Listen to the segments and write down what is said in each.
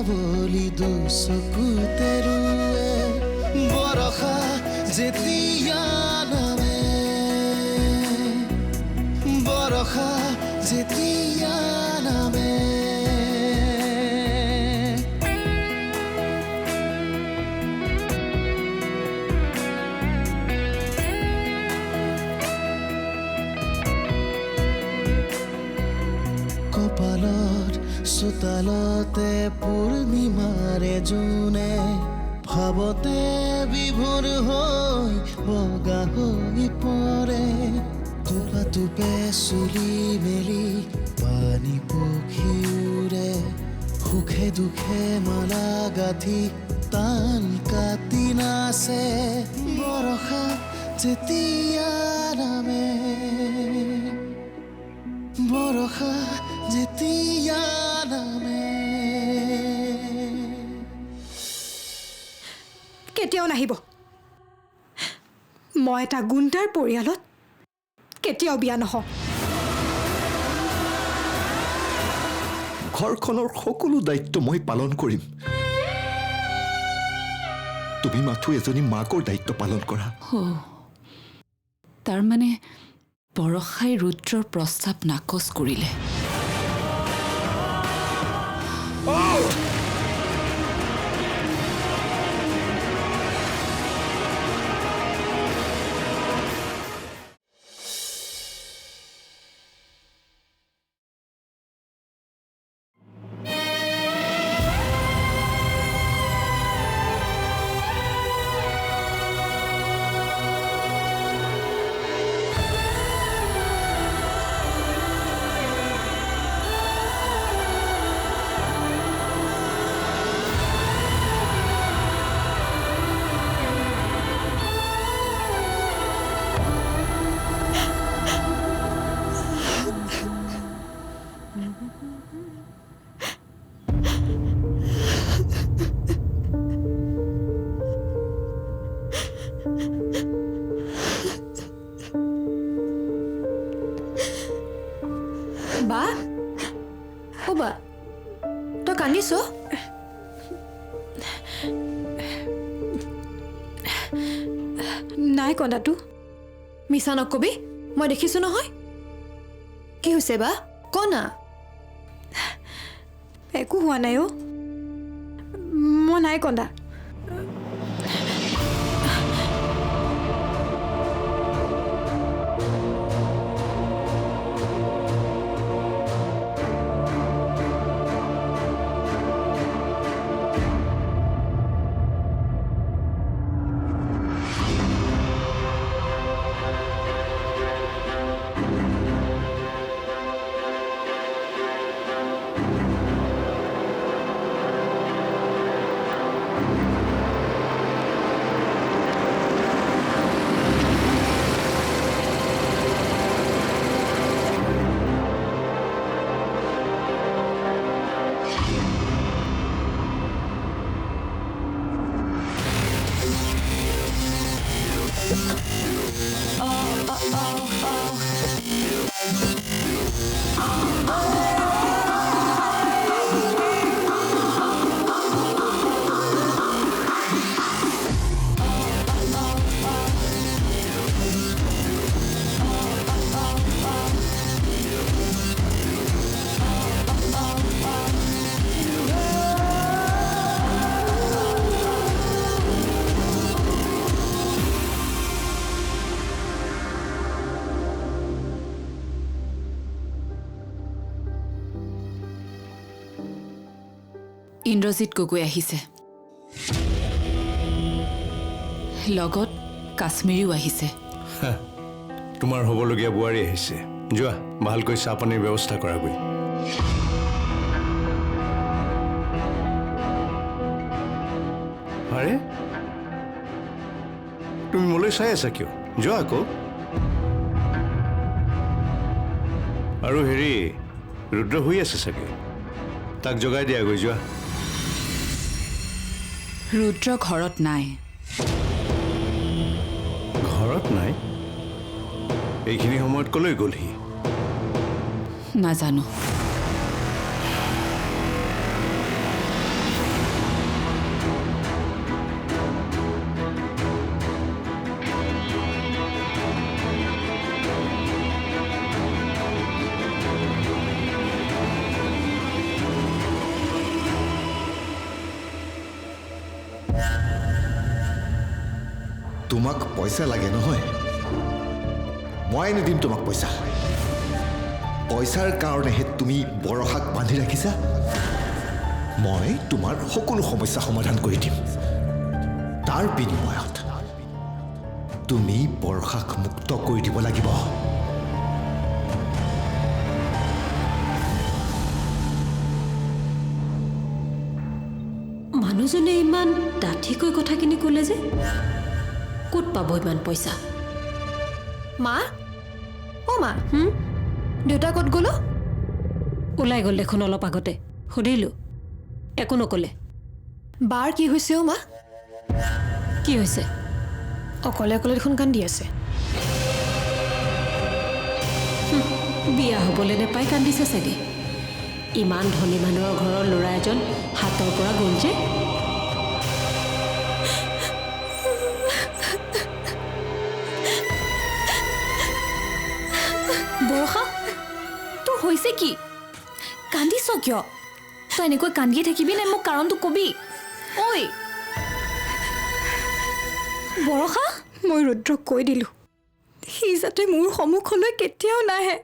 বুলি দুচকুতে ৰুৱে বৰষা যেতিয়া নামে বৰষা যেতিয়া নামে কপালত চোতালতে পূৰ্ণিমাৰে জোনে ভাৱতে বিভোৰ হৈ বগা হৈ পৰে টোপা টোপে চুলি মেলি পানী পখি উৰে সুখে দুখে মালা গাঁঠি তাল কাটি নাচে বৰষা যেতিয়া নামে বৰষা যেতিয়া নামে কেতিয়াও নাহিব মই এটা গুণ্ডাৰ পৰিয়ালত কেতিয়াও বিয়া নহওঁ ঘৰখনৰ সকলো দায়িত্ব মই পালন কৰিম তুমি মাথো এজনী মাকৰ দায়িত্ব পালন কৰা তাৰ মানে বৰষাই ৰুদ্ৰৰ প্ৰস্তাৱ নাকচ কৰিলে বা ও বা তই কান্দিছ নাই কন্দাটো মিছা নকবি মই দেখিছো নহয় কি হৈছে বা কনা একো হোৱা নাই অ মই নাই কন্দা ইন্দ্ৰজিৎ গগৈ আহিছে লগত কাশ্মীৰীও আহিছে তোমাৰ হ'বলগীয়া বোৱাৰী আহিছে যোৱা ভালকৈ চাহ পানীৰ ব্যৱস্থা কৰাগৈ আৰে তুমি মোলৈ চাই আছা কিয় যোৱা আকৌ আৰু হেৰি ৰুদ্ৰ শুই আছে চাগে তাক জগাই দিয়াগৈ যোৱা ৰুদ্ৰ ঘৰত নাই ঘৰত নাই এইখিনি সময়ত কলৈ গ'লহি নাজানো তোমাক পইচা লাগে নহয়, মই নিদিম তোমাক পইচা। পইচাৰ কাৰণেহে তুমি বৰষাক বান্ধি ৰাখিছা। মই তোমাৰ সকলো সমস্যা সমাধান কৰি দিম। তাৰ বিনিময়ত তুমি বৰষাক মুক্ত কৰি দিব লাগিব। মানুহজনে ইমান ডাঠিকৈ কথাখিনি ক'লে যে, ক'ত পাব ইমান পইচা? মা, অ' মা, দেউতা ক'ত গ'ল? ওলাই গ'ল দেখোন অলপ আগতে। সুধিলোঁ, একো নক'লে। বাৰ কি হৈছে অ' মা? কি হৈছে? অকলে অকলে দেখোন কান্দি আছে। বিয়া হ'বলৈ নেপাই কান্দিছে চাগে। ইমান ধনী মানুহৰ ঘৰৰ ল'ৰা এজন হাতৰ পৰা গ'ল যে। বৰষা, তোৰ হৈছে কি? কান্দিছ কিয়? তই এনেকৈ কান্দিয়ে থাকিবি নে? মোক কাৰণটো কবি। ঐ বৰষা, মই ৰুদ্ৰক কৈ দিলোঁ, সি যাতে মোৰ সন্মুখলৈ কেতিয়াও নাহে।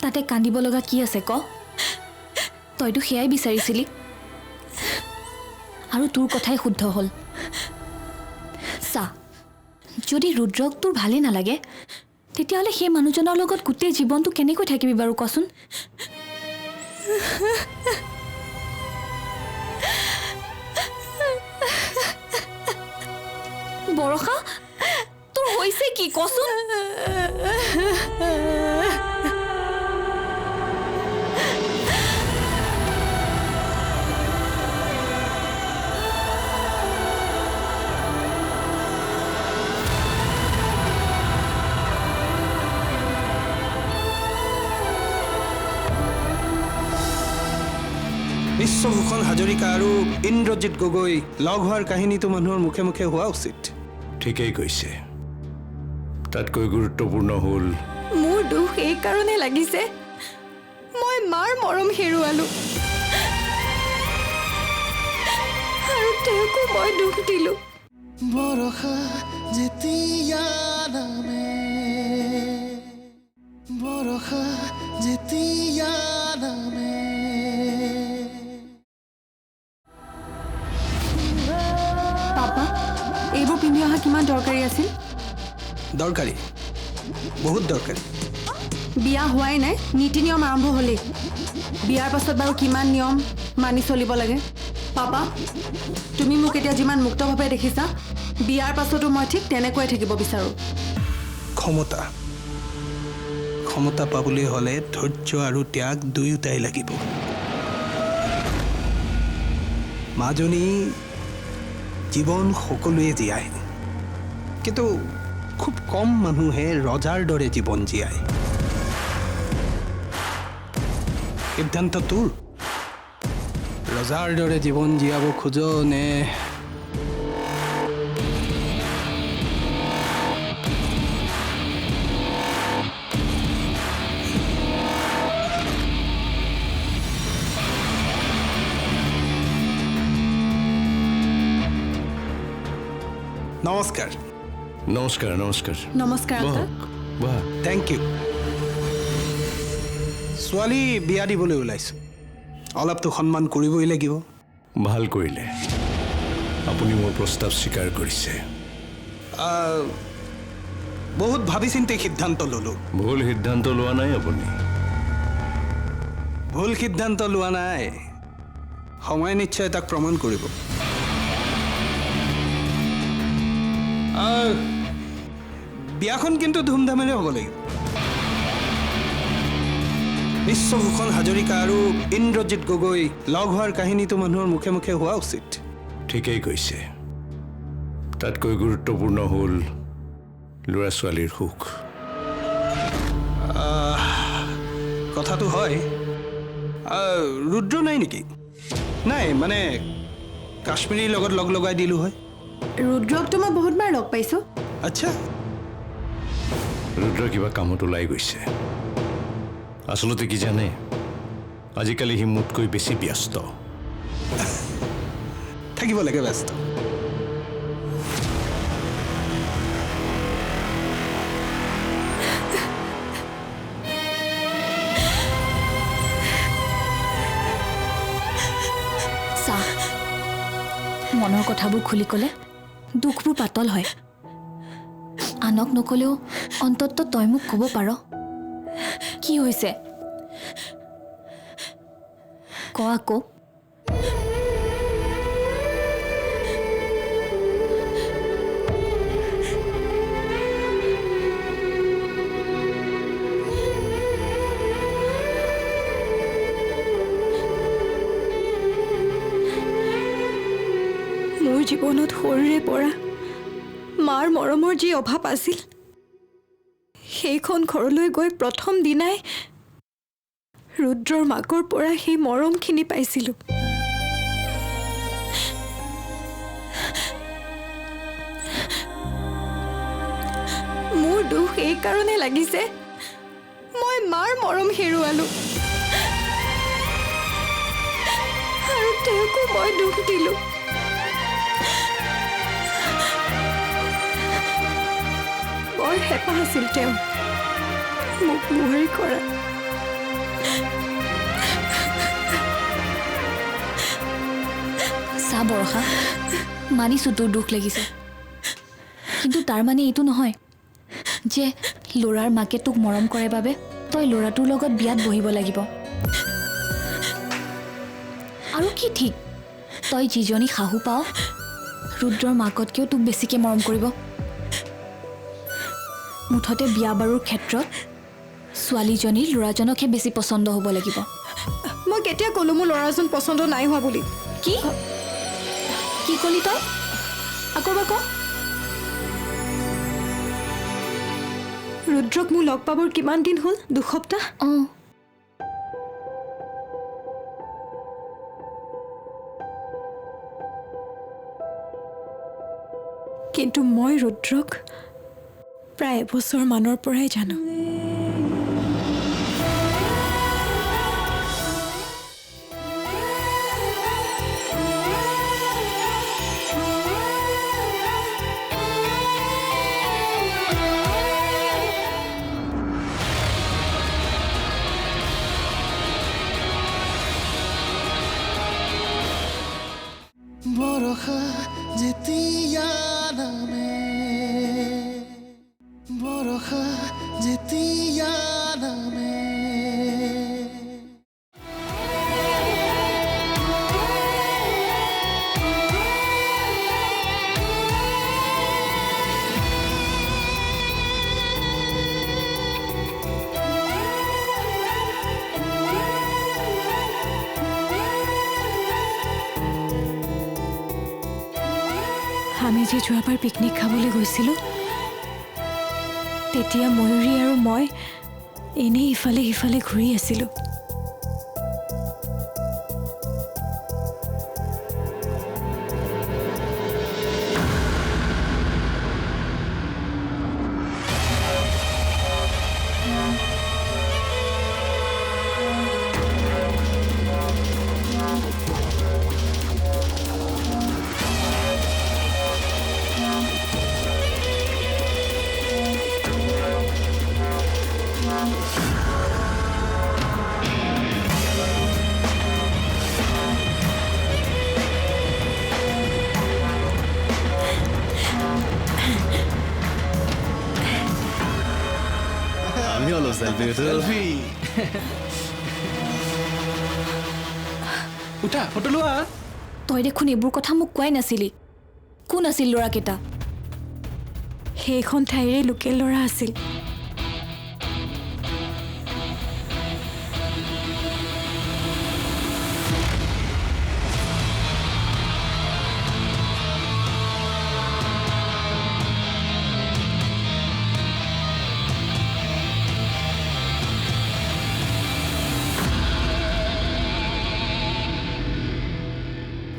তাতে কান্দিব লগা কি আছে ক? তইতো সেয়াই বিচাৰিছিলি, আৰু তোৰ কথাই শুদ্ধ হ'ল। চা, যদি ৰুদ্ৰক তোৰ ভালেই নালাগে, তেতিয়াহ'লে সেই মানুহজনৰ লগত গোটেই জীৱনটো কেনেকৈ থাকিবি বাৰু কচোন? বৰষা, তোৰ হৈছে কি কচোন? বিশ্বভূষণ হাজৰিকা আৰু ইন্দ্ৰজিৎ গগৈ লগ হোৱাৰ কাহিনীটো মানুহৰ মুখে মুখে হোৱা উচিত। ঠিকেই কৈছে। তাতকৈ গুৰুত্বপূৰ্ণ হ'ল মোৰ দুখ এই কাৰণে লাগিছে, মই মাৰ মৰম হেৰুৱালোঁ আৰু তেওঁকো মই দুখ দিলোঁ। বৰষা যেতিয়া নামে, বৰষা যেতিয়া নামে। পাপা, এইবোৰ পিন্ধি অহা কিমান দৰকাৰী আছিল? দৰকাৰী, বহুত দৰকাৰী। বিয়া হোৱাই নাই, নীতি নিয়ম আৰম্ভ হ'লেই। বিয়াৰ পাছত বাৰু কিমান নিয়ম মানি চলিব লাগে? পাপা, তুমি মোক এতিয়া যিমান মুক্তভাৱে দেখিছা, বিয়াৰ পাছতো মই ঠিক তেনেকৈয়ে থাকিব বিচাৰোঁ। ক্ষমতা, ক্ষমতা পাবলৈ হ'লে ধৈৰ্য আৰু ত্যাগ দুয়োটাই লাগিব। মাজনী জীৱন সকলোৱে জীয়ায়, কিন্তু খুব কম মানুহে ৰজাৰ দৰে জীৱন জীয়ায়। সিদ্ধান্ত তোৰ, ৰজাৰ দৰে জীৱন জীয়াব খোজ নে নমস্কাৰ। নমস্কাৰ। নমস্কাৰ। নমস্কাৰ আংকল। বাহ, থেংক ইউ। ছোৱালী বিয়া দিবলৈ ওলাইছোঁ, অলপতো সন্মান কৰিবই লাগিব। ভাল কৰিলে। আপুনি মোৰ প্ৰস্তাৱ স্বীকাৰ কৰিছে। বহুত ভাবি চিন্তি সিদ্ধান্ত ল'লোঁ। ভুল সিদ্ধান্ত লোৱা নাই আপুনি। ভুল সিদ্ধান্ত লোৱা নাই, সময় নিশ্চয় তাক প্ৰমাণ কৰিব। বিয়াখন কিন্তু ধুমধামেৰে হ'ব লাগিব। বিশ্বভূষণ হাজৰিকা আৰু ইন্দ্ৰজিৎ গগৈ লগ হোৱাৰ কাহিনীটো মানুহৰ মুখে মুখে হোৱা উচিত। ঠিকেই কৈছে। তাতকৈ গুৰুত্বপূৰ্ণ হ'ল ল'ৰা ছোৱালীৰ সুখ। কথাটো হয়। ৰুদ্ৰ নাই নেকি? নাই মানে কাশ্মীৰীৰ লগত লগ লগাই দিলোঁ হয়। ৰুদ্ৰকতো মই বহুতবাৰ লগ পাইছোঁ। আচ্ছা, ৰুদ্ৰ কিবা কামত ওলাই গৈছে। আচলতে কি জানে, আজিকালি সি মোতকৈ বেছি ব্যস্ত। থাকিব লাগে ব্যস্ত। চা, মনৰ কথাবোৰ খুলি ক'লে দুখবোৰ পাতল হয়। আনক নকলেও অন্ততঃ তই মোক ক'ব পাৰ কি হৈছে, ক আকৌ। মোৰ জীৱনত সৰুৰে পৰা মাৰ মৰমৰ যি অভাৱ আছিল, সেইখন ঘৰলৈ গৈ প্ৰথম দিনাই ৰুদ্ৰৰ মাকৰ পৰা সেই মৰমখিনি পাইছিলোঁ। মোৰ দুখ এইকাৰণে লাগিছে, মই মাৰ মৰম হেৰুৱালোঁ আৰু তেওঁকো মই দুখ দিলোঁ। বৰ হেঁপাহ আছিল তেওঁ মোক মোহাৰি কৰা। চা বৰষা, মানিছোঁ তোৰ দুখ লাগিছে, কিন্তু তাৰ মানে এইটো নহয় যে ল'ৰাৰ মাকে তোক মৰম কৰে বাবে তই ল'ৰাটোৰ লগত বিয়াত বহিব লাগিব। আৰু কি ঠিক, তই যিজনী শাহু পাৱ ৰুদ্ৰৰ মাকতকৈও তোক বেছিকৈ মৰম কৰিব। মুঠতে বিয়া বাৰুৰ ক্ষেত্ৰত ছোৱালীজনীৰ ল'ৰাজনকহে বেছি পচন্দ হ'ব লাগিব। মই কেতিয়া ক'লোঁ মোৰ ল'ৰাজন পচন্দ নাই হোৱা বুলি? কি কি ক'লি তই? আকৌ এবাৰ ক। ৰুদ্ৰক মোৰ লগ পাবৰ কিমান দিন হ'ল? 2 সপ্তাহ। অঁ, কিন্তু মই ৰুদ্ৰক প্ৰায় এবছৰ মানৰ পৰাই জানো। বৰষা যেতিয়া নামে, বৰষা যেতিয়া নামে, আমি যে যোৱাবাৰ পিকনিক খাবলৈ গৈছিলোঁ, তেতিয়া ময়ূৰী আৰু মই এনেই ইফালে সিফালে ঘূৰি আছিলোঁ। আমি অলপ চেলফি উঠা, ফটো লোৱা। তই দেখোন এইবোৰ কথা মোক কোৱাই নাছিলি। কোন আছিল ল'ৰাকেইটা? সেইখন ঠাইৰে লোকেল ল'ৰা আছিল।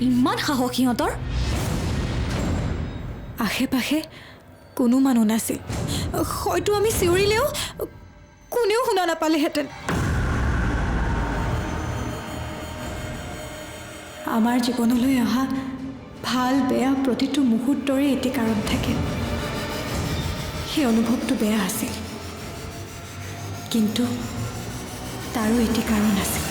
ইমান সাহস সিহঁতৰ? আশে পাশে কোনো মানুহ নাছিল, হয়তো আমি চিঞৰিলেও কোনেও শুনা নাপালেহেঁতেন। আমাৰ জীৱনলৈ অহা ভাল বেয়া প্ৰতিটো মুহূৰ্তৰে এটি কাৰণ থাকে। সেই অনুভৱটো বেয়া আছিল, কিন্তু তাৰো এটি কাৰণ আছিল।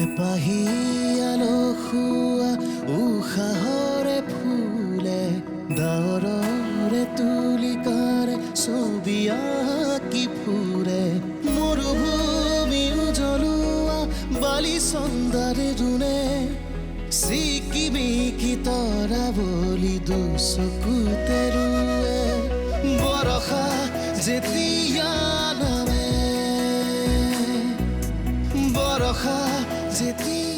এপাহিয়ালো খুৱা উশাহৰে ফুলে ডাৱৰৰে তুলিকাৰে ছবি আঁকি ফুৰে মৰুভূমি উজলোৱা বালি চন্দাৰে ধুনে চিকিমিকি তৰা বুলি দুচকুতে ৰুৱে বৰষা যেতিয়া নামে বৰষা যেতিয়া